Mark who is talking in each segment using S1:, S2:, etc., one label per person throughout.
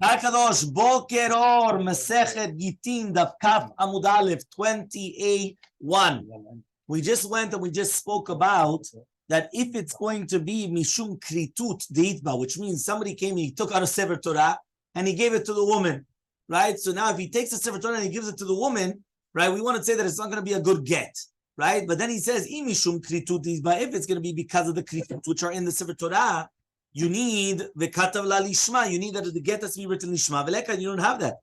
S1: Hakadosh Boker Or Masechet Gittin Daf Kaf Amud Aleph 28:1. We just went and we just spoke about that if it's going to be Mishum Kritut Deitba, which means somebody came and he took out a Sefer Torah and he gave it to the woman, right? So now if he takes a Sefer Torah and he gives it to the woman, right, we want to say that it's not going to be a good get, right? But then he says, Mishum Kritut Deitba, if it's going to be because of the Kritut, which are in the Sefer Torah, you need the katav la lishma. You need that the get has to be written lishma. Veleka, you don't have that.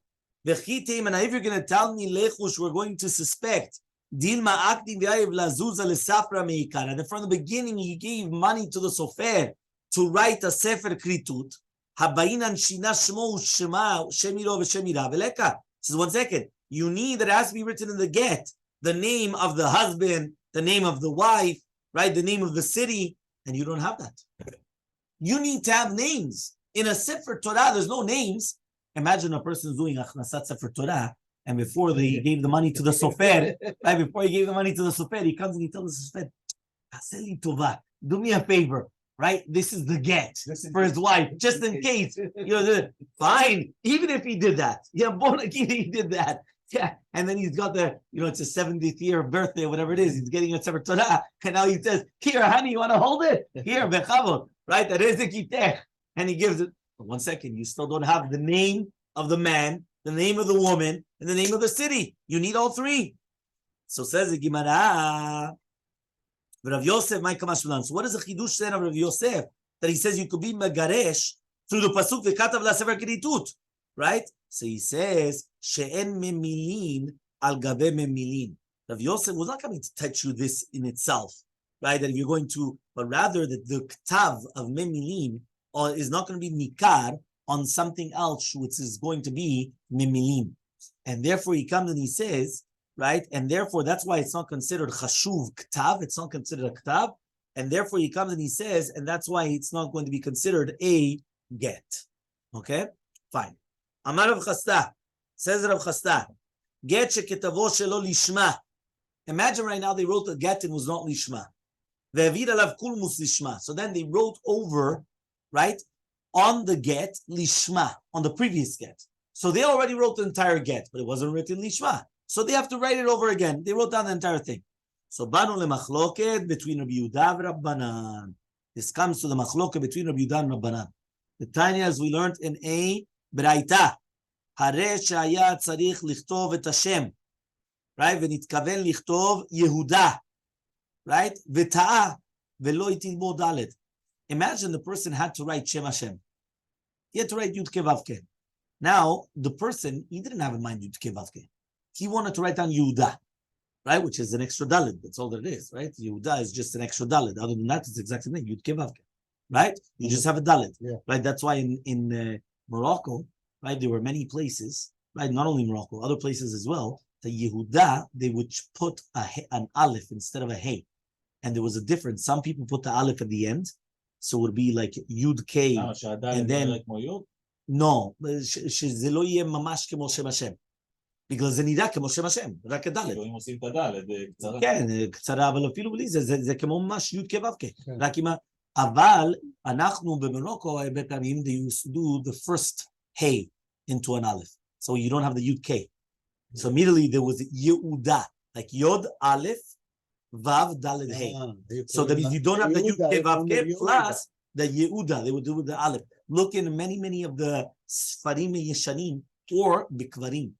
S1: Vechitim, and if you're going to tell me lechush, we're going to suspect dilma akdi v'ayiv lazuzah lesafra meikara. And from the beginning, he gave money to the sofer to write a sefer kritut. Habayinan shina shmo shema shemiro v'shemira. Veleka, says 1 second. You need that it has to be written in the get, the name of the husband, the name of the wife, right? The name of the city, and you don't have that. You need to have names. In a Sefer Torah, there's no names. Imagine a person doing Achnasat Sefer Torah, and before they gave the money to the Sofer, right? Before he gave the money to the Sofer, he comes and he tells the Sofer, Aseli Tova, do me a favor, right? This is the get for his wife, just in case. Fine, even if he did that. Yeah, he did that. Yeah, and then he's got the, it's his 70th year birthday, whatever it is. He's getting a Sefer Torah, and now he says, here, honey, you want to hold it? Here, Bechavot. Right, that is the kitech, and he gives it. But 1 second, you still don't have the name of the man, the name of the woman, and the name of the city. You need all three. So says the Gemara. Rav Yosef, my kamashlan. So what is the chidush saying of Rav Yosef that he says you could be magaresh through the pasuk v'katav la sefer kritut, right? So he says she'en memilin al gabe memilin. Rav Yosef was not coming to teach you this in itself. Right, that if you're going to, but rather that the ktav of memilim is not going to be nikar on something else, which is going to be memilim, and therefore he comes and he says, right, and therefore that's why it's not considered chashuv ktav, it's not considered a ktav, and therefore he comes and he says, and that's why it's not going to be considered a get. Okay, fine. Amar Rav Chasta, says Rav Chasta, get sheketavo shelo lishma. Imagine right now they wrote the get and was not lishma. So then they wrote over, right, on the get, lishma, on the previous get. So they already wrote the entire get, but it wasn't written lishma. So they have to write it over again. They wrote down the entire thing. So banu lemachloket between Rabbi Yehuda and Rabbanan. This comes to the machloket between Rabbi Yehuda and Rabbanan. The Tanya, as we learned in a braita, hare shaya tzarich lichtov et Hashem, right? V'nitkaven lichtov Yehuda. Right? V'ta'a v'lo itilbo dalet. Imagine the person had to write Shem Hashem. He had to write Yud Ke Vav Ke. Now, the person, he didn't have in mind Yud Ke Vav Ke. He wanted to write down Yehuda, right? Which is an extra dalet. That's all that it is, right? Yehuda is just an extra dalet. Other than that, it's exactly the same. Yud Ke Vav Ke. Right? You just have a dalet. Yeah. Right? That's why in Morocco, right, there were many places, right? Not only Morocco, other places as well, the Yehuda, they would put an aleph instead of a hey. And there was a difference. Some people put the aleph at the end, so it would be like Yud K, and then no, שזה לא יהיה ממש כמו שם השם. בגלל זה נראה כמו שם השם, רק הדלת.
S2: אם עושים את הדלת, קצרה.
S1: כן, קצרה, אבל אפילו בלי זה, זה כמו ממש י' כו' רק עם אבל אנחנו במרוקו, הרבה פעמים, they used to do the first hey into an aleph. So you don't have the Yud K. So immediately there was Yehuda, like Yod Aleph, Vav Daled Hey. So that if you don't have the Yud Ke Vav Ke plus the Yehuda, they would do with the Aleph. Look in many of the Sfarim Yeshanim or Bikvarim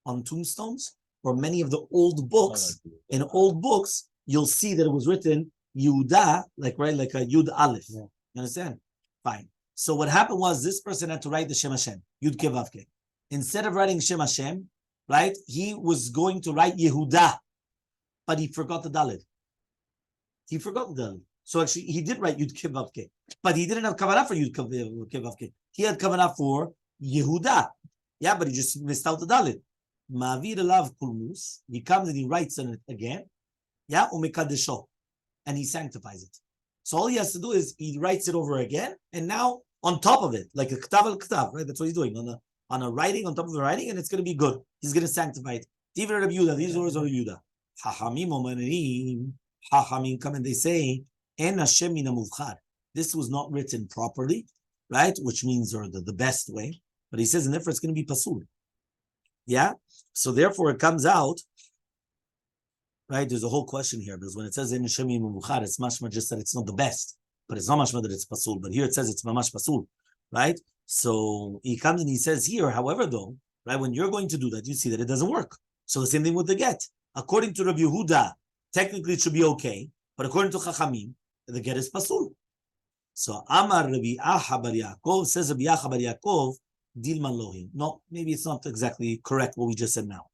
S1: on tombstones, or many of the old books. In old books, you'll see that it was written Yehuda, like a Yud Aleph. Yeah. You understand? Fine. So what happened was this person had to write the Shem Hashem, Yud Ke Vav Ke. Instead of writing Shem Hashem, right, he was going to write Yehuda. But he forgot the Dalet. He forgot the Dalet. So actually, he did write Yud Ke Vav Ke, but he didn't have kavanah for Yud Ke Vav Ke. He had kavanah for Yehuda. Yeah, but he just missed out the Dalet. Ma'avir elav kulmus. He comes and he writes on it again. Yeah, umekadesho, and he sanctifies it. So all he has to do is he writes it over again, and now on top of it, like a ktav al ktav, right? That's what he's doing on a writing on top of the writing, and it's going to be good. He's going to sanctify it. These words are Yehuda. Hachamim come and they say, En Hashem min hamuvchar. This was not written properly. right? Which means, or the best way. But he says, and therefore it's going to be pasul. Yeah? So therefore it comes out, right? There's a whole question here, because when it says in Shemi Mubukhar, it's mashma just that it's not the best, but it's not mashma that it's pasul. But here it says it's mamash pasul, right? So he comes and he says here, however, though, right, when you're going to do that, you see that it doesn't work. So the same thing with the get. According to Rabbi Yehuda, technically it should be okay, but according to Chachamim, the get is pasul. So Amar Rabbi Aha bar Yaakov, says Rabbi Aha bar Yaakov, Dilman Lohim. No, maybe it's not exactly correct what we just said now.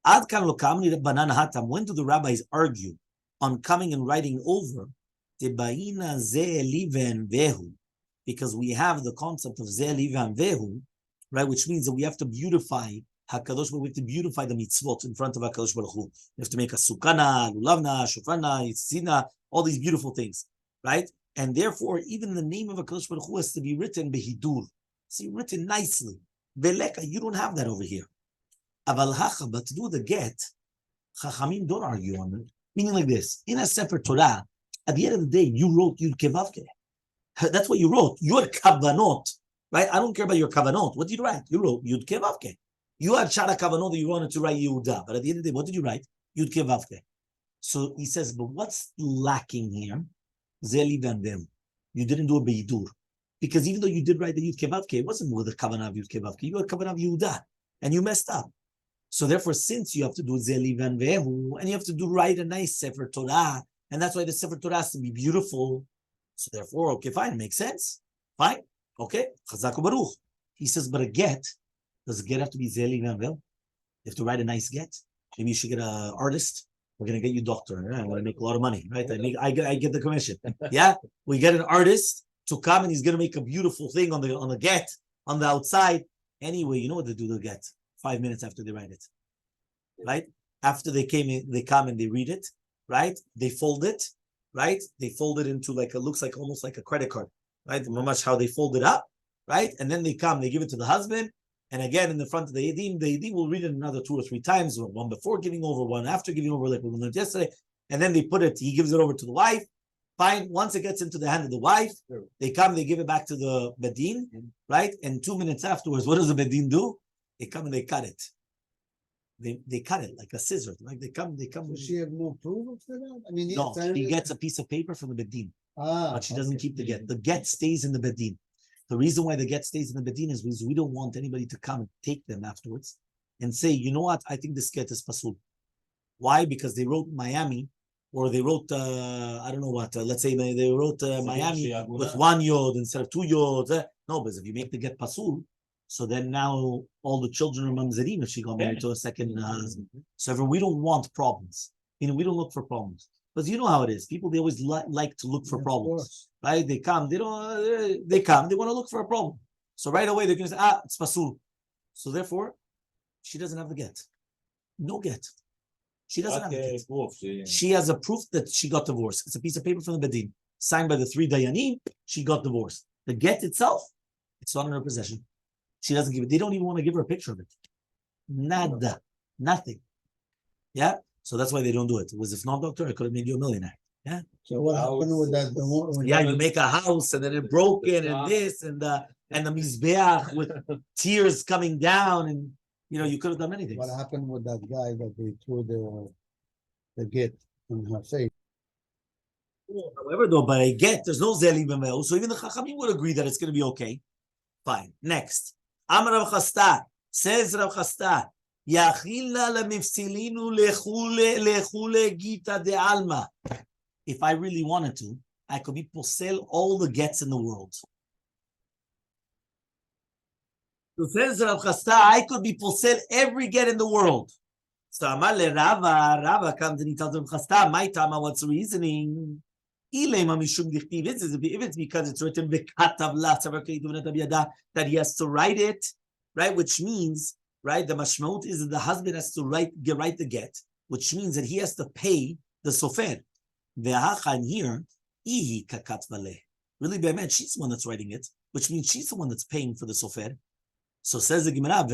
S1: Ad kan lo kamni Rabbanan hatam. When do the rabbis argue on coming and writing over? Tebaina ze liven vehu, because we have the concept of ze liven vehu, right? Which means that we have to beautify Hakadosh, we have to beautify the mitzvot in front of Hakadosh Baruch Hu. We have to make a sukkana, lulavna, shofrana, yitzina, all these beautiful things, right? And therefore, even the name of Hakadosh Baruch Hu has to be written behidur. See, written nicely. Beleka, you don't have that over here. Aval hacha, but to do the get, Chachamim don't argue on it. Meaning like this: in a Sefer Torah, at the end of the day, you wrote Yud Kevavke. That's what you wrote. Your kavanot, right? I don't care about your kavanot. What did you write? You wrote Yud Kevavke. You had Shara kavanot that you wanted to write Yehuda, but at the end of the day, what did you write? Yud Kevavke. So he says, but what's lacking here? Zeli Vandem. You didn't do a beidur. Because even though you did write the Yud Kevavke, it wasn't with the kavanah of Yud Kevavke. You had kavanah of Yehuda, and you messed up. So therefore, since you have to do Zeli Vanvehu, and you have to write a nice Sefer Torah, and that's why the Sefer Torah has to be beautiful. So therefore, okay, fine, it makes sense. Fine, okay, Chazak Baruch. He says, but a get, does a get have to be Zeli Vanvehu? You have to write a nice get. Maybe you should get an artist. We're gonna get you doctor. I'm gonna make a lot of money, right? I get the commission. Yeah, we get an artist to come and he's gonna make a beautiful thing on the get on the outside. Anyway, you know what they do? They get 5 minutes after they write it, right? After they come and they read it, right? They fold it, right? They fold it into like looks like almost like a credit card, right? Much how they fold it up, right? And then they come, they give it to the husband, and again in the front of the edim will read it another 2 or 3 times, one before giving over, one after giving over, like we learned yesterday, and then they put it. He gives it over to the wife. Fine. Once it gets into the hand of the wife, they come, they give it back to the bedin, right? And 2 minutes afterwards, what does the bedin do? They come and they cut it. They cut it like a scissor. Like they come.
S2: Does she have no approval for that? I mean,
S1: no, she gets a piece of paper from the bedin, but she doesn't keep the get. The get stays in the bedin. The reason why the get stays in the bedin is because we don't want anybody to come and take them afterwards and say, you know what, I think this get is pasul. Why? Because they wrote Miami, or they wrote I don't know what. Let's say they wrote Miami with 1 yod instead of 2 yods. No, because if you make the get pasul, so then now all the children are mamzerim if she got married to a second husband. So we don't want problems. We don't look for problems. But you know how it is. People, they always like to look for problems, right? They come, they want to look for a problem. So right away they're going to say, it's pasul. So therefore, she doesn't have the get. No get. She doesn't have the get. She has a proof that she got divorced. It's a piece of paper from the bedin, signed by the 3 dayanim. She got divorced. The get itself, it's not in her possession. She doesn't give it. They don't even want to give her a picture of it. Nada. Nothing. Yeah? So that's why they don't do it. It was, if not, doctor, I could have made you a millionaire. Yeah?
S2: So what happened with that?
S1: Yeah, you make a house and then it broken and this and the mizbeach with tears coming down, and you could have done many things.
S2: What happened with that guy that they threw the get on her face?
S1: However, though, but I get there's no zeli b'meu, so even the chachamim would agree that it's going to be okay. Fine. Next. Amar Rav Chasta, says Rav Chasta, Yachilna lemifsilinu lechule gita de alma. If I really wanted to, I could be posel all the gets in the world. So says Rav Chasta, I could be posel every get in the world. So Elmaleh Rava comes and he tells Rav Chasta, my tama, what's the reasoning? If it's because it's written that he has to write it, right? Which means, right, the mashmaut is that the husband has to write the get, which means that he has to pay the sofer. The hachan here, really, be'emet, she's the one that's writing it, which means she's the one that's paying for the sofer. So says the Gemara,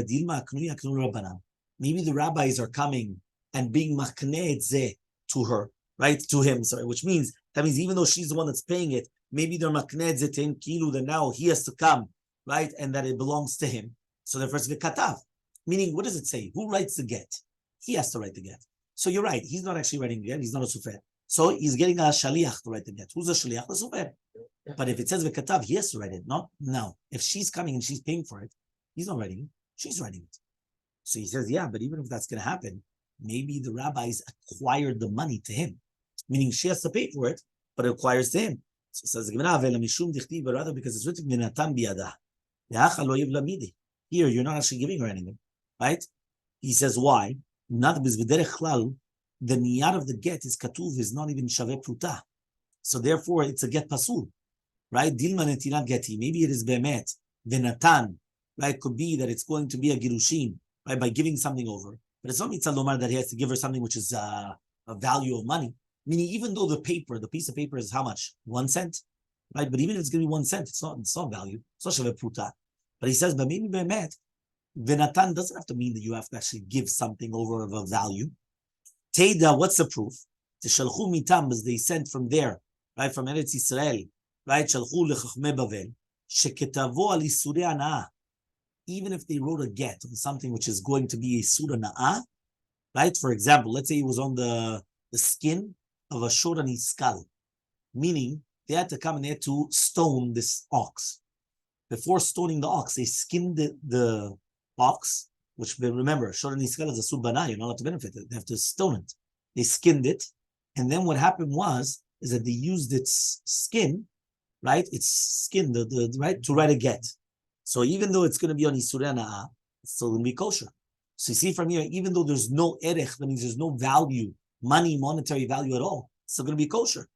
S1: maybe the rabbis are coming and being makneh to her, right, to him, sorry, which means that means even though she's the one that's paying it, maybe they're makned zetin kilu, that now he has to come, right? And that it belongs to him. So the first v'katav, meaning what does it say? Who writes the get? He has to write the get. So you're right. He's not actually writing the get. He's not a sufer. So he's getting a shaliach to write the get. Who's a shaliach? The sufer. But if it says v'katav, he has to write it. No. If she's coming and she's paying for it, he's not writing it. She's writing it. So he says, yeah, but even if that's going to happen, maybe the rabbis acquired the money to him, meaning she has to pay for it, but it acquires to him. So it says, but rather because it's written, here, you're not actually giving her anything, right? He says, why? Not because the niyad of the get is katuv, is not even shaveh pruta. So therefore, it's a get pasul, right? Dilma netinat geti. Maybe it is bemet, venatan, right? Could be that it's going to be a girushin, right? By giving something over. But it's not mitzvah lomar that he has to give her something which is a value of money. Meaning, even though the piece of paper is how much? 1 cent, right? But even if it's going to be 1 cent, it's not value. It's not shaveh pruta. But he says, but maybe bemet, venatan doesn't have to mean that you have to actually give something over of a value. Teida, what's the proof? The shalchu mitam, as they sent from there, right, from Eretz Yisrael, right, shalchu lechachmei Bavel, sheketavo al isurei hana'ah. Even if they wrote a get on something which is going to be a surah na'ah, right? For example, let's say it was on the skin of a shorani skull, meaning they had to come and they had to stone this ox. Before stoning the ox, they skinned the ox, which remember, shorani skull is a surbana, you're not allowed to benefit it. They have to stone it. They skinned it, and then what happened is that they used its skin, right? Its skin, right, to write a get. So even though it's going to be on isurei hana'ah, it's still going to be kosher. So you see from here, even though there's no erech, that means there's no value, monetary value at all, it's still going to be kosher.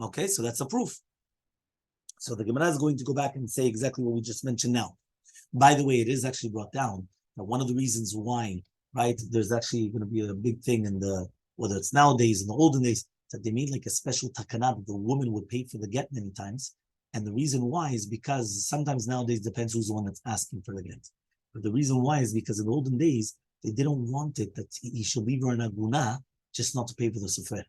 S1: Okay, so that's a proof. So the Gemara is going to go back and say exactly what we just mentioned now. By the way, it is actually brought down that one of the reasons why, right, there's actually going to be a big thing in whether it's nowadays, in the olden days, that they made like a special takana that the woman would pay for the get many times. And the reason why is because sometimes nowadays depends who's the one that's asking for the get. But the reason why is because in the olden days, they didn't want it that he should leave her in a guna just not to pay for the sufer.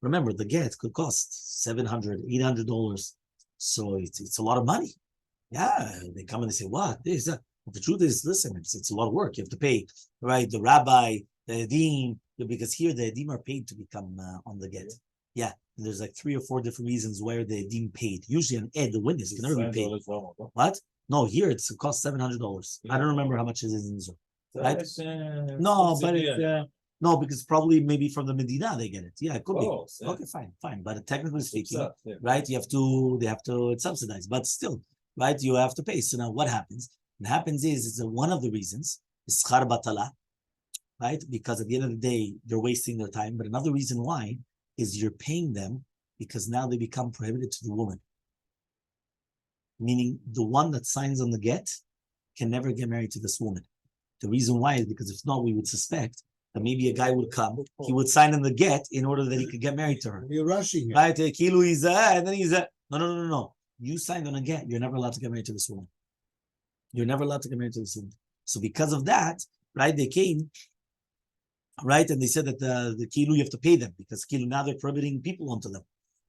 S1: Remember, the get could cost $700, $800. So it's a lot of money. Yeah, they come and they say, what? This, that. But the truth is, listen, it's a lot of work. You have to pay, right? The rabbi, the edim, because here the edim are paid to become on the get. Yeah, and there's like 3 or 4 different reasons where the edim paid. Usually an ed, the witness, can never be paid. What? No, here it costs $700. I don't remember how much it is in Israel. Right? No, but it's no, because probably maybe from the Medina they get it. Yeah, it could be. Okay, fine. But technically speaking, right, they have to, it's subsidized, but still, right, you have to pay. So now what happens? What happens is one of the reasons is schar batala, right? Because at the end of the day, they're wasting their time. But another reason why is you're paying them because now they become prohibited to the woman. Meaning the one that signs on the get can never get married to this woman. The reason why is because if not, we would suspect that maybe a guy would come, he would sign in the get in order that he could get married to her.
S2: You're rushing it.
S1: Right? And then he's no. You signed on a get. You're never allowed to get married to this woman. You're never allowed to get married to this woman. So because of that, right, they came, right, and they said that the kilu, you have to pay them because kilu, now they're prohibiting people onto them,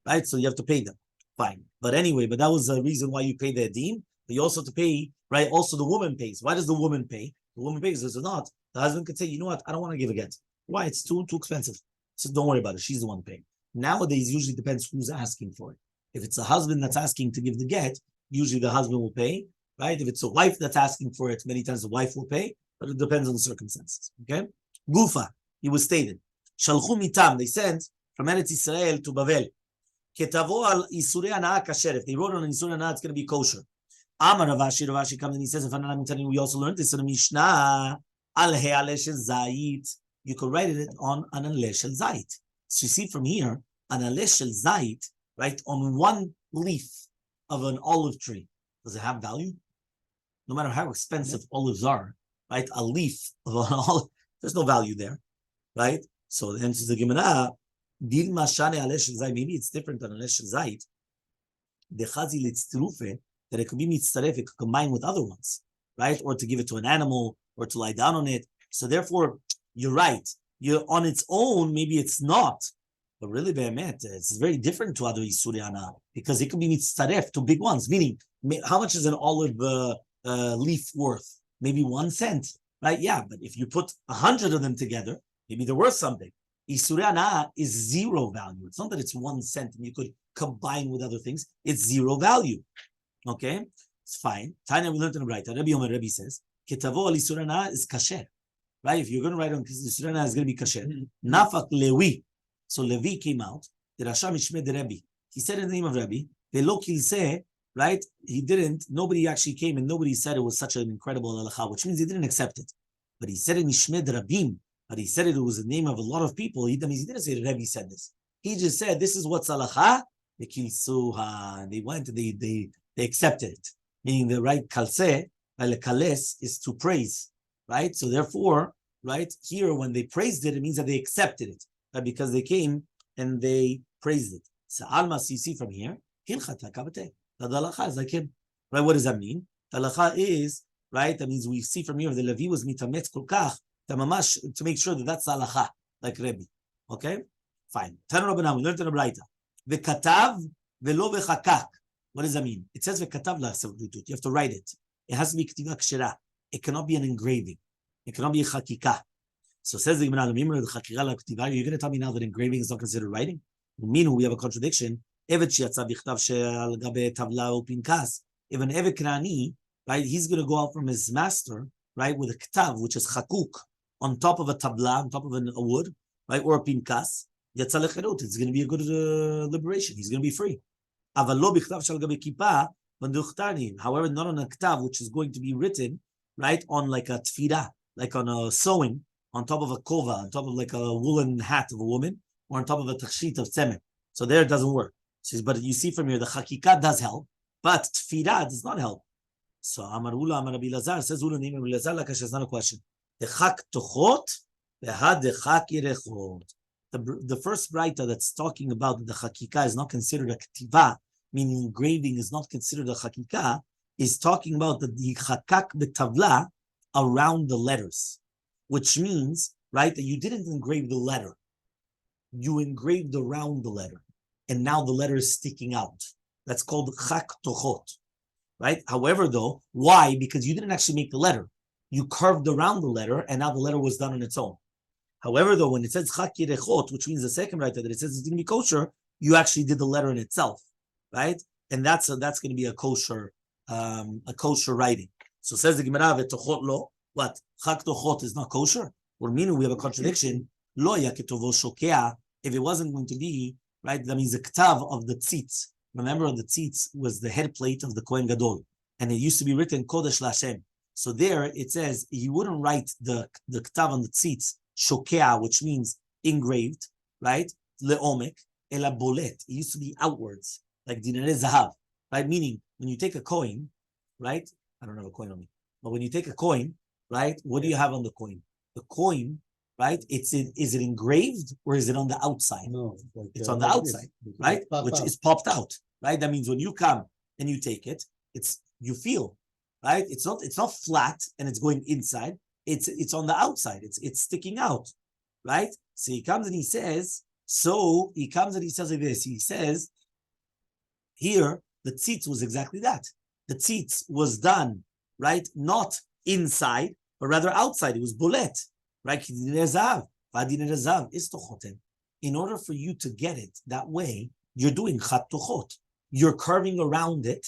S1: right? So you have to pay them. Fine. But anyway, that was the reason why you pay the edim. But you also have to pay, right? Also, the woman pays. Why does the woman pay? The woman pays. If not, the husband could say, you know what? I don't want to give a get. Why? It's too expensive. So don't worry about it. She's the one paying. Nowadays, usually depends who's asking for it. If it's a husband that's asking to give the get, usually the husband will pay, right? If it's a wife that's asking for it, many times the wife will pay, but it depends on the circumstances. Okay? Gufa, it was stated. Shalchu mitam, they sent from Eretz Yisrael to Bavel. Ketavo al isurei hana'ah kasher. If they wrote on isurei hana'ah, it's going to be kosher. Amar Ravashi comes and he says, we also learned this in the Mishnah. Al he'aleh shel zayit. You could write it on an aleh shel zayit. So you see from here, an aleh shel zayit, right, on one leaf of an olive tree. Does it have value? No matter how expensive olives are, right? A leaf of an olive, there's no value there, right? So the answer to the Gemara, maybe it's different than aleh shel zayit. That it could be mitzaref, it could combine with other ones, right? Or to give it to an animal, or to lie down on it. So therefore, you're right. You're on its own, maybe it's not But really, be'emet, it's very different to other Isuri Ana because it could be mitzaref to big ones. Meaning, how much is an olive leaf worth? Maybe 1 cent, right? Yeah, but if you put 100 of them together, maybe they're worth something. Isuri Ana is zero value. It's not that it's 1 cent and you could combine with other things. It's zero value. Okay, it's fine. Tanya, we learned in the right. Rabbi says, Ketavo al Isuri Ana is kasher. Right? If you're going to write on Isuri Ana, it's going to be kasher. Nafak lewi. So Levi came out. The Rasha Mishmed Rabbi. He said in the name of Rabbi. Velo kilseh, right? He didn't. Nobody actually came and nobody said it was such an incredible halacha, which means he didn't accept it. But he said in Mishmed Rabim. But he said it was the name of a lot of people. He didn't say Rabbi said this. He just said this is what's halacha. They kilsuha. They went. They accepted it. Meaning the right kalseh, kales is to praise, right? So therefore, right here when they praised it, it means that they accepted it. Because they came and they praised it. So almas you see from here, the halacha is like him. Right? What does that mean? The halacha is, right? That means we see from here the Levi was mitametz kol kach to make sure that that's the halacha, like Rabbi. Okay? Fine. Tana Rabbanan, we learned in the Braita. V'katav v'lo v'chakak. What does that mean? It says v'katav la'savritut. You have to write it. It has to be k'tiva kshera. It cannot be an engraving. It cannot be a chakikah. So says the Gemara, you're going to tell me now that engraving is not considered writing? Meaning we have a contradiction. If an Evet Krani, right, he's going to go out from his master, right, with a ktav, which is chakuk, on top of a tabla, on top of a wood, right, or a pinkas. It's going to be a good liberation. He's going to be free. However, not on a ktav, which is going to be written, right, on like a tfira, like on a sewing, on top of a kova, on top of like a woolen hat of a woman, or on top of a tachshit of tzemet. So there it doesn't work. Says, but you see from here, the chakika does help, but tfira does not help. So Amar Rabbi Lazar says, Ula name Rabbi Lazar, like I said, it's not a question. The chak tochot, the had the chak yerechot. The first writer that's talking about the chakika is not considered a ktiva, meaning engraving is not considered a chakika, is talking about the chakak betavla around the letters. Which means, right, that you didn't engrave the letter. You engraved around the letter. And now the letter is sticking out. That's called chak tochot. Right? However, though, why? Because you didn't actually make the letter. You carved around the letter, and now the letter was done on its own. However, though, when it says chak yerechot, which means the second writer, that it says it's going to be kosher, you actually did the letter in itself. Right? And that's going to be a kosher writing. So says the Gemara, v'tochot lo. What? Chak tochot is not kosher? Or meaning we have a contradiction. Lo yaketovo shokea. If it wasn't going to be, right, that means the ktav of the tzitz. Remember, the tzitz was the head plate of the Kohen Gadol. And it used to be written Kodesh Lashem. So there it says, you wouldn't write the ktav on the tzitz, shokea, which means engraved, right? Leomek, ela bolet. It used to be outwards, like dinare zahav, right? Meaning, when you take a coin, right? I don't have a coin on me. But when you take a coin, right? What do you have on the coin? The coin, right? Is it engraved or is it on the outside?
S2: No,
S1: it's on the outside, right? Which is popped out, right? That means when you come and you take it, you feel, right? It's not flat and it's going inside. It's on the outside. It's sticking out, right? So he comes and he says like this. He says here the tzitz was exactly that. The tzitz was done, right? Not inside, but rather outside. It was bolet, right? In order for you to get it that way, you're doing chat tochot. You're carving around it,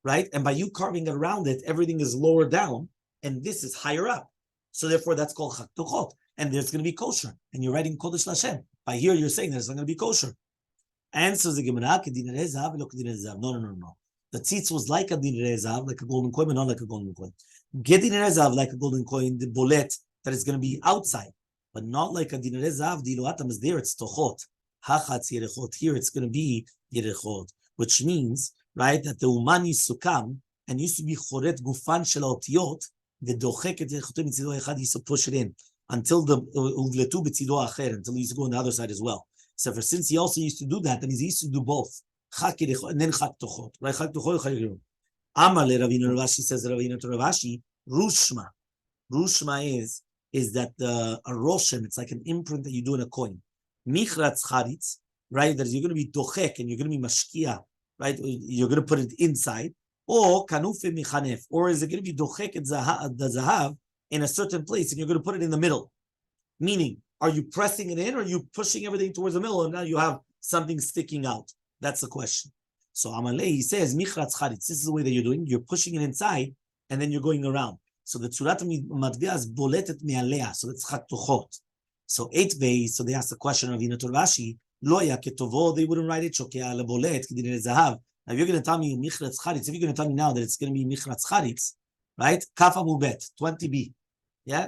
S1: right? And by you carving it around it, everything is lower down, and this is higher up. So therefore, that's called chat tochot. And there's going to be kosher. And you're writing Kodesh Lashem. By here, you're saying there's not going to be kosher. And so the Gemara, no. The tzitz was like a dinarei zahav, like a golden coin, but not like a golden coin. Get dinarei zahav like a golden coin, the bolet, that is going to be outside, but not like a dinarei zahav, the iloatam is there, it's tochot. Hachatz yerechot, here it's going to be yerechot, which means, right, that the uman used to come and used to be choret gufan shel haotiyot, the dochek et yerechotem mitzido echad, used to push it in until the uvletu betzido acher, until he used to go on the other side as well. So for since he also used to do that, then he used to do both. Chak yerechot and then chak tochot. Right? Chak tochot, chak yerechot. Elmaleh Ravina Ravashi says Ravina to Ravashi, Rushma. Rushma is that a roshem, it's like an imprint that you do in a coin. Michratz charitz, right? That you're going to be dochek and you're going to be mashkia, right? You're going to put it inside. Or kanufe michanef, or is it going to be dochek the zahav in a certain place and you're going to put it in the middle? Meaning, are you pressing it in or are you pushing everything towards the middle and now you have something sticking out? That's the question. So Elmaleh, he says, Michratz charitz, this is the way that you're doing. You're pushing it inside and then you're going around. So the tzurat matvia is boletet me'alea, so it's chatuchot. So 8 so they asked the question of Inator Rashi, loya ketovo, they wouldn't write it, shokea lebolet, kidin zahav. Now, if you're going to tell me Michratz charitz, if you're going to tell me now that it's going to be Michratz charitz, right? Kafa mubet, 20b. Yeah?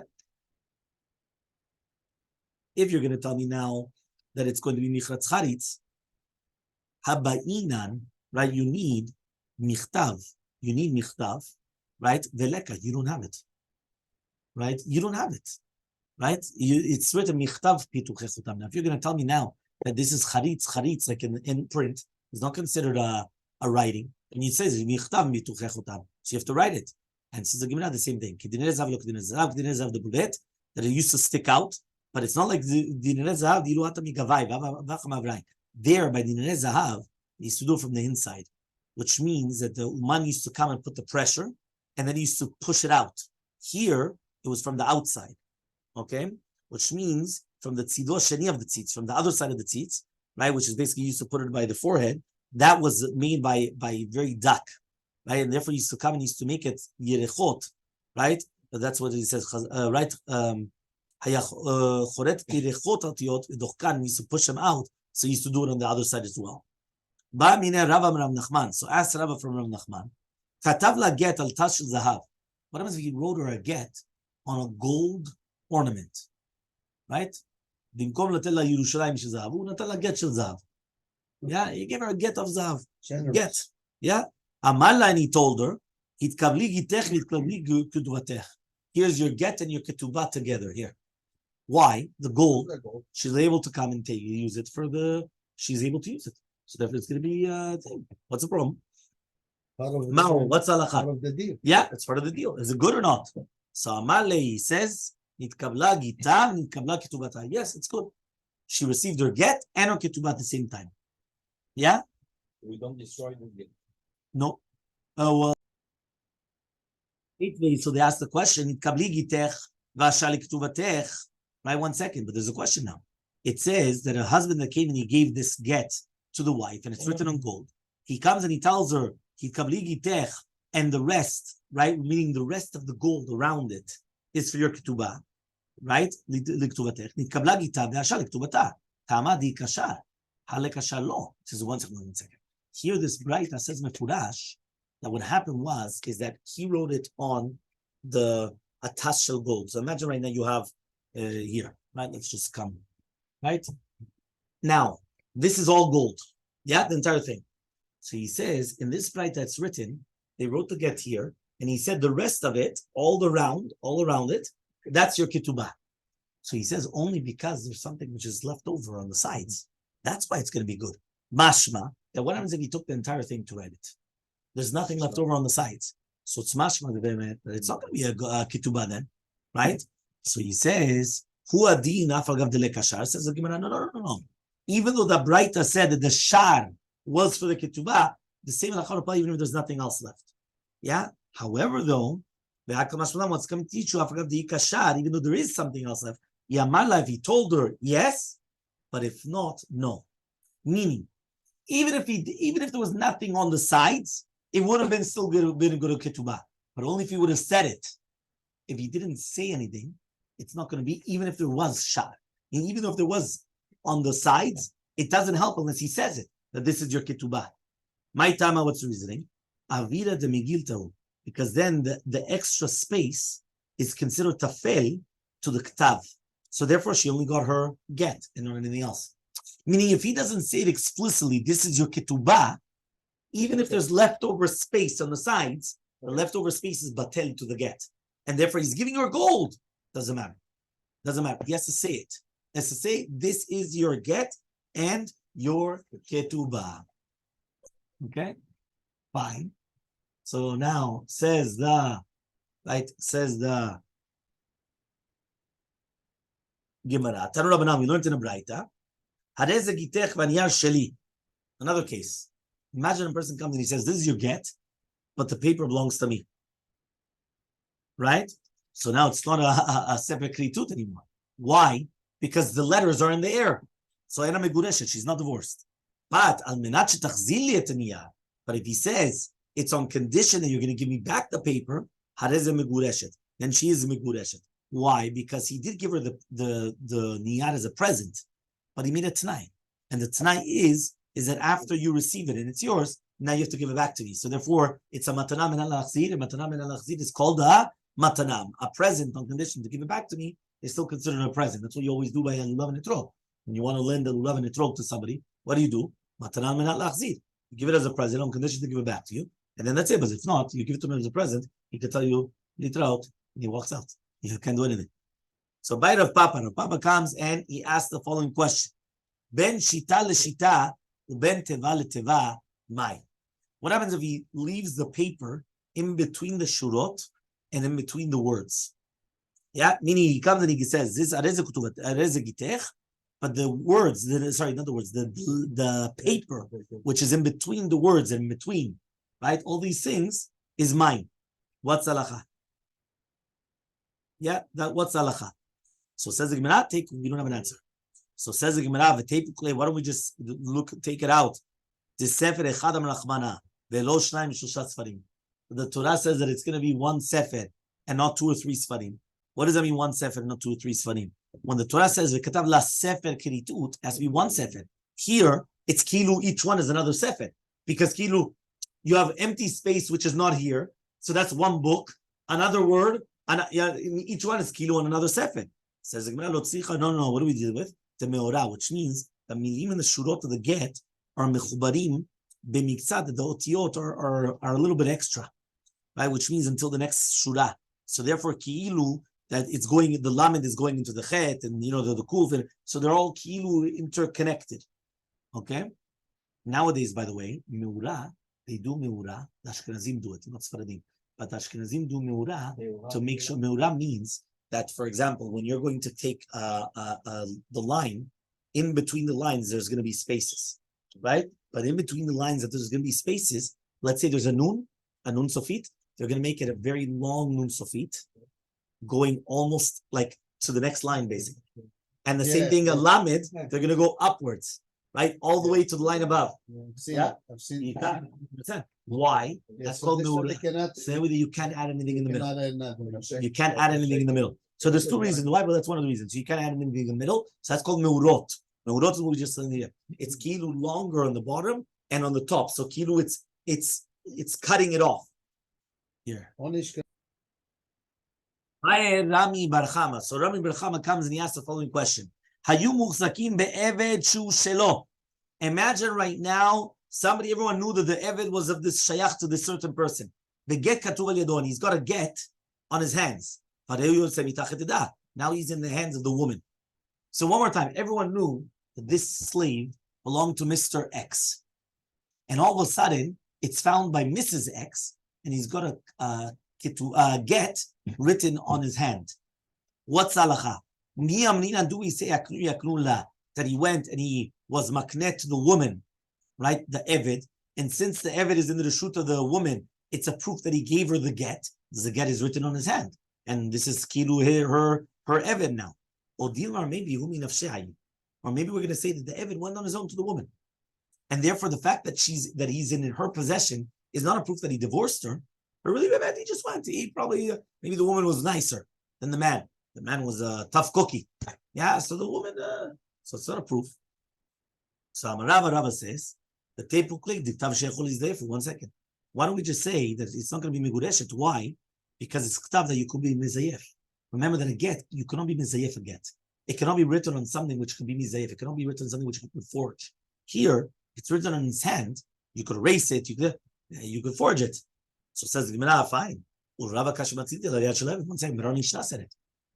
S1: If you're going to tell me now that it's going to be Michratz charitz, haba'inan, right? You need michtav. You need michtav, right? Veleka, you don't have it. Right? You don't have it. Right? It's written michtav pituchechutam. Now, if you're going to tell me now that this is charitz, like in print, it's not considered a writing. And it says michtav pituchechutam. So you have to write it. And says the Gemara the same thing. Kidinei zahav lo kidinei zahav, kidinei zahav the bulet, that it used to stick out, but it's not like the dinei zahav dilu ata migavai v'achamavrai. There by dinei zahav, he used to do it from the inside, which means that the uman used to come and put the pressure, and then he used to push it out. Here, it was from the outside, okay? Which means from the tzido sheni of the tzitz, from the other side of the tzitz, right? Which is basically used to put it by the forehead. That was made by very dark, right? And therefore, he used to come and he used to make it yerechot, right? But that's what he says, right? Choret yerechot atiyot v'dochkan. He used to push them out, so he used to do it on the other side as well. Ba minei Rava Rav Nachman. So ask Rava from Rav Nachman. Katav la get al tash zahav. What happens if he wrote her a get on a gold ornament, right? Dimkom latel la Yerushalayim shel zahav, hu natal la get shel zahav. Yeah, he gave her a get of zahav. Get, yeah. Amala, and he told her, hitkabli gitech hitkabli ketubvatech. Here's your get and your ketubah together here. Why? The gold. She's able to come and use it for she's able to use it. So therefore it's going to be thing. What's the problem? Mao, what's halacha?
S2: Part of the deal.
S1: Yeah, it's part of the deal. Is it good or not? So Elmaleh says, nitkabla gita, nitkabla ketubata. Yes, it's good. She received her get and her ketubah at the same time. Yeah?
S3: We don't destroy the get.
S1: No. Well, so they asked the question, nitkabli gitech v'ashali ketubatech. Right, 1 second, but there's a question now. It says that a husband that came and he gave this get to the wife, and it's written on gold. He comes and he tells her, and the rest, right, meaning the rest of the gold around it is for your ketubah, right? It says 1 second. Here, this Braita says mefurash that what happened is that he wrote it on the atash shel gold. So imagine right now you have here, right? Let's just come, right? Now, this is all gold, yeah, the entire thing. So he says, in this Braita that's written, they wrote the get here, and he said the rest of it, all around it, that's your ketubah. So he says only because there's something which is left over on the sides. That's why it's going to be good. Mashma, that what happens if he took the entire thing to write it? There's nothing left over on the sides. So it's mashma, it's not going to be a ketubah then, right? So he says, Hu adin afagav dele kashar, says the Gemara, no. Even though the Braita said that the shar was for the ketubah, the same halacha apply even if there's nothing else left. Yeah? However, though, what's coming to teach you, afagav dele kashar, even though there is something else left, Yamarla, if he told her yes, but if not, no. Meaning, even if there was nothing on the sides, it would have been still been a good ketubah. But only if he would have said it. If he didn't say anything, it's not going to be, even if there was shar. And even if there was on the sides, it doesn't help unless he says it, that this is your ketubah. My tama, what's the reasoning? Avira de migiltahu, because then the extra space is considered tafel to the ktav. So therefore, she only got her get and not anything else. Meaning, if he doesn't say it explicitly, this is your ketubah, even if there's leftover space on the sides, the leftover space is batel to the get. And therefore, he's giving her gold. Doesn't matter. Doesn't matter. He has to say it. He has to say, this is your get and your ketubah. Okay? Fine. So now, says the Gemara. Tanu Rabbanan, we learned in a Braita Hareze gitech v'niyar sheli. Another case. Imagine a person comes and he says, "This is your get, but the paper belongs to me." Right? So now it's not a sefer kritut anymore. Why? Because the letters are in the air. So ena megureshet, she's not divorced. But al menat shetachzil li et niyar. But if he says it's on condition that you're going to give me back the paper, hareze megureshet, then she is megureshet. Why? Because he did give her the niyar as a present, but he made a t'nai. And the t'nai is that after you receive it and it's yours, now you have to give it back to me. So therefore, it's a matana min al-achzir, and matana min al-achzir is called a matanam, a present on condition to give it back to me. Is still considered a present. That's what you always do by a lulav and etrog. When you want to lend a lulav and etrog to somebody, what do? Matana min al-achzir. You give it as a present on condition to give it back to you, and then that's it. But if not, you give it to him as a present, he can tell you, litraut, and he walks out. You can't do anything. So by Rav Papa comes and he asks the following question: Ben shita leshita, uben teva leteva, mai. What happens if he leaves the paper in between the shurot and in between the words? Yeah, meaning he comes and he says, "This areze kutuvat, areze gitech," but the words, not the words, the paper, which is in between the words and in between, right? All these things is mine. What's halacha? Yeah, what's halacha? So says the Gemara, we don't have an answer. So says the Gemara, why don't we just take it out? The Torah says that it's going to be one sefer and not 2 or 3 sfarim. What does that mean, one sefer and not 2 or 3 sfarim? When the Torah says v'katav la sefer kiritut, it has to be one sefer. Here, it's kilu, each one is another sefer. Because kilu, you have empty space which is not here. So that's one book, another word, and each one is kilu on another sefer. Says the Gemara, no, what do we deal with? The meorah, which means the milim and the shurot of the get are mechubarim b'miktzat, the otiyot are a little bit extra, right? Which means until the next shurah. So therefore, ki'ilu, that it's going, the lamed is going into the chet, and the kuf, and so they're all ki'ilu interconnected. Okay? Nowadays, by the way, meorah, they do meorah, the Ashkenazim do it, not Sfaradim, but the Ashkenazim do meorah to make sure. Meorah means that, for example, when you're going to take the line, in between the lines, there's going to be spaces, right? But in between the lines that there's going to be spaces, let's say there's a nun sofit, they're going to make it a very long nun sofit, going almost like to the next line, basically. And the same thing, a lamed, they're going to go upwards, right? All the way to the line above.
S2: I've seen
S1: Why? That's called meurah. So you can't add anything in the middle. You can't add anything in the middle. So there's 2 reasons why, but that's one of the reasons. So you can't add anything in the middle. So that's called meurot. Meurot is what we just said here. It's kilu longer on the bottom and on the top. So kilu, it's cutting it off. Here. Hi, Rami Bar Chama. So Rami Bar Chama comes and he asks the following question: Hayu muchzakim be'eved shu shelo. Imagine right now, everyone knew that the eved was of this shayach to this certain person. The get katuv al yadon. He's got a get on his hands. Now he's in the hands of the woman. So one more time, everyone knew that this slave belonged to Mr. X. And all of a sudden, it's found by Mrs. X, and he's got a get written on his hand. What's halacha? Do we say that he went and he was maknet to the woman, right? The eved. And since the eved is in the reshut of the woman, it's a proof that he gave her the get. The get is written on his hand. And this is kilu her eved now. Or maybe or maybe we're going to say that the eved went on his own to the woman. And therefore the fact that he's in her possession is not a proof that he divorced her. But really, he just went. He probably, maybe the woman was nicer than the man. The man was a tough cookie. Yeah, so the woman, so it's not a proof. So Rava says, the tepuklik, the tav shechol is there for 1 second. Why don't we just say that it's not going to be megureshet? Why? Because it's ktav that you could be mizayef. Remember that a get, you cannot be mizayef a get. It cannot be written on something which can be mizayef. It cannot be written on something which you could forge. Here, it's written on his hand. You could erase it. You could forge it. So says the Gemara, fine. One second, but our Mishnah said it.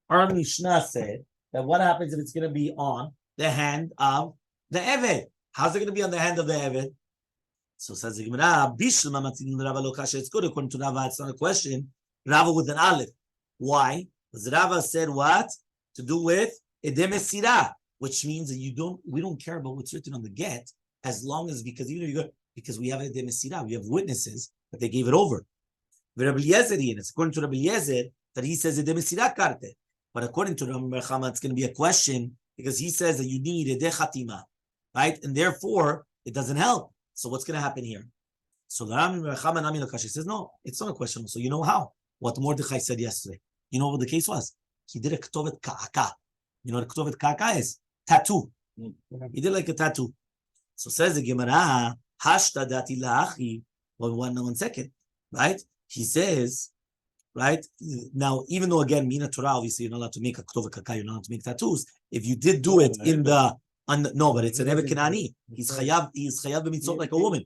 S1: Our Mishnah said that what happens if it's going to be on the hand of the Eved? How's it going to be on the hand of the Eved? So says the Gemara, it's good according to Rava. It's not a question. Rava with an aleph. Why? Because Rava said what? To do with Edem Esirah, which means that we don't care about what's written on the get, as long as, because because we have a demesira, we have witnesses that they gave it over. Rabbi Eliezer, and it's according to Rabbi Eliezer that he says a demesira karte. But according to Rabbi Merchama, it's going to be a question because he says that you need a dechatima, right? And therefore, it doesn't help. So what's going to happen here? So the Rabbi Merchama Nami Lakashi says, no, it's not a question. So you know how? What Mordechai said yesterday. You know what the case was? He did a ktovet ka'aka. You know what a ktovet ka'aka is? Tattoo. He did like a tattoo. So says the Gemara, hashta dati la'achi. Well, one second, right? He says, right? Now, even though again, Mina Torah, obviously you're not allowed to make a ktovet ka'aka, you're not allowed to make tattoos. If you did do it no, but it's an Evet Kenani. He's chayav b'mitzvot like a woman.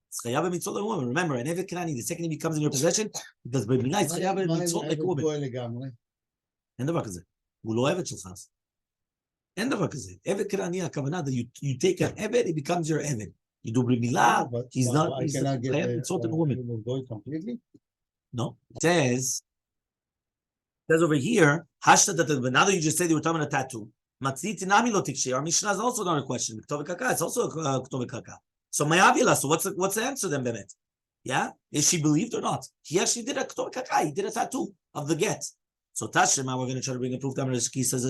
S1: It's chayav b'mitzvot like a woman. Remember, an Evet Kenani, the second he becomes in your possession, because b'milah it's chayav b'mitzvot like a woman. אין דבר כזה. הוא לא עבד שלך. אין דבר כזה. עבד כנעני, הכוונה that you take an עבד, it becomes your עבד. You do במילה, he's not, he's חייב לצאות עם woman. No. It says over here, now that you just said you were talking about a tattoo, our Mishnah is also not a question. It's also a Ktovet Kaka. So Mayavila, so what's the answer then, Bemet? Yeah? Is she believed or not? He actually did a Ktovet Kaka, he did a tattoo of the get. So Tashema, we're going to try to bring a proof that says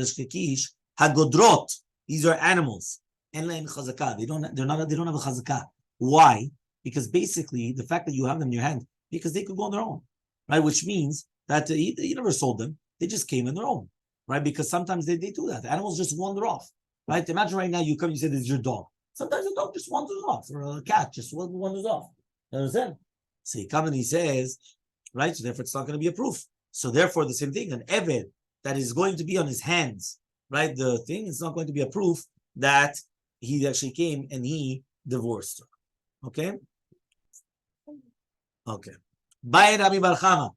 S1: Hagodrot, these are animals. And Chazakah, they don't have a Chazakah. Why? Because basically the fact that you have them in your hand, because they could go on their own. Right? Which means that you never sold them, they just came on their own. Right? Because sometimes they do that. The animals just wander off. Right? Imagine right now you come, you say this is your dog. Sometimes the dog just wanders off, or a cat just wanders off. You understand? So he comes and he says, right? So therefore it's not going to be a proof. So therefore, the same thing, an Eved that is going to be on his hands, right? The thing is not going to be a proof that he actually came and he divorced her. Okay? Okay. By Rabbi Bar Chama.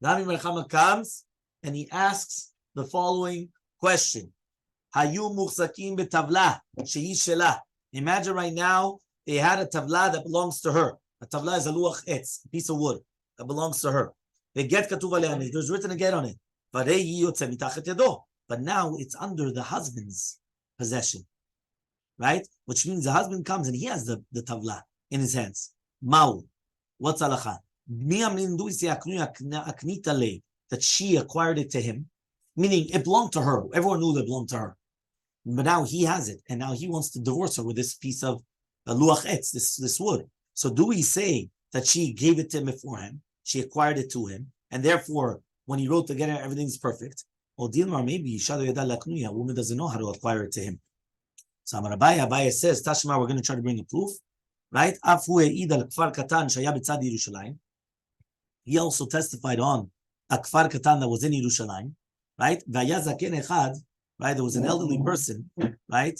S1: Rabbi Bar Chama comes and he asks the following question. Hayu muchzakim betavla shehi shelah. Imagine right now they had a tavla that belongs to her. A tavla is a luach etz, a piece of wood that belongs to her. The get katuv aleh, there's written a get on it. But now it's under the husband's possession, right? Which means the husband comes and he has the tavla in his hands. Mau, what's halacha? That she acquired it to him, meaning it belonged to her. Everyone knew that it belonged to her, but now he has it, and now he wants to divorce her with this piece of luach etz, this wood. So do we say that she gave it to him beforehand? She acquired it to him, and therefore, when he wrote together, everything's perfect. Or Dilmar, maybe a woman doesn't know how to acquire it to him. So Rabbi says, Tashma, we're going to try to bring a proof, right? He also testified on a kfar katan that was in Yerushalayim, right? Right? There was an elderly person, right?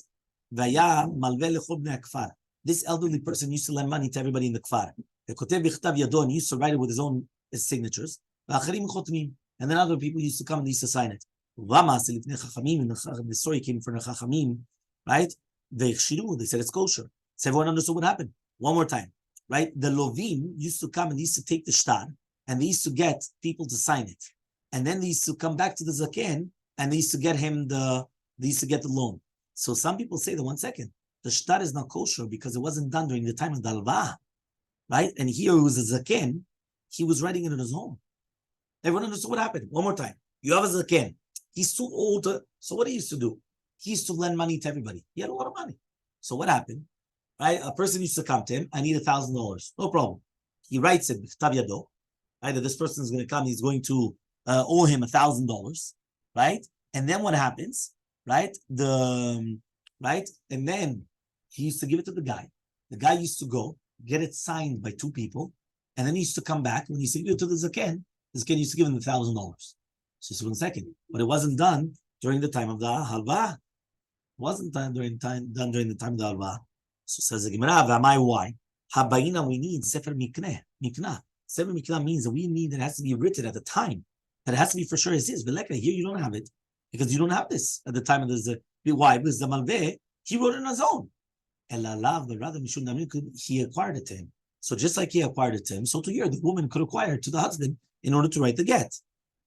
S1: This elderly person used to lend money to everybody in the kfar. He used to write it with his own signatures. And then other people used to come and they used to sign it. The story came from the Chachamim, right? They said it's kosher. So everyone understood what happened. One more time, right? The Lovim used to come and they used to take the shtar and they used to get people to sign it. And then they used to come back to the Zaken and they used to get the loan. So some people say that 1 second, the shtar is not kosher because it wasn't done during the time of the Alva, right? And here it was a Zaken, he was writing it in his home. Everyone understood what happened. One more time. You have a Zaken. He's too old. So what he used to do? He used to lend money to everybody. He had a lot of money. So what happened? Right? A person used to come to him. I need $1,000. No problem. He writes it. Right? That this person is going to come. He's going to owe him $1,000. Right? And then what happens? Right? And then he used to give it to the guy. The guy used to go get it signed by 2 people. And then he used to come back. When he used to give it to the Zaken, this kid used to give him $1,000. Just 1 second. But it wasn't done during the time of the halva. It wasn't done during the time of the halva. So says the Gemara, why? Habayina, we need Sefer Mikneh. Sefer Mikneh means that we need that it has to be written at the time. That it has to be for sure is his. But like here, you don't have it. Because you don't have this at the time of the why? Because the Malveh, he wrote it on his own. But rather, he acquired it to him. So just like he acquired it to him, so to here, the woman could acquire it to the husband in order to write the get.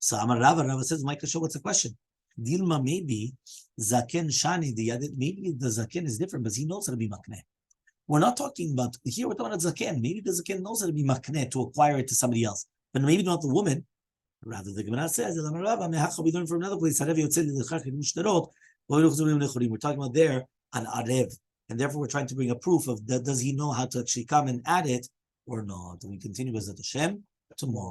S1: So Amar Rava says, Micah, what's the question? Dilma, maybe Zaken Shani, maybe the Zaken is different, but he knows how to be makne. We're not talking about here. We're talking about Zaken. Maybe the Zaken knows how to be makne to acquire it to somebody else, but maybe not the woman. Rather, the Gemara says, we learn from another place. We're talking about there an arev, and therefore we're trying to bring a proof of that. Does he know how to actually come and add it or not? We continue with Hashem tomorrow.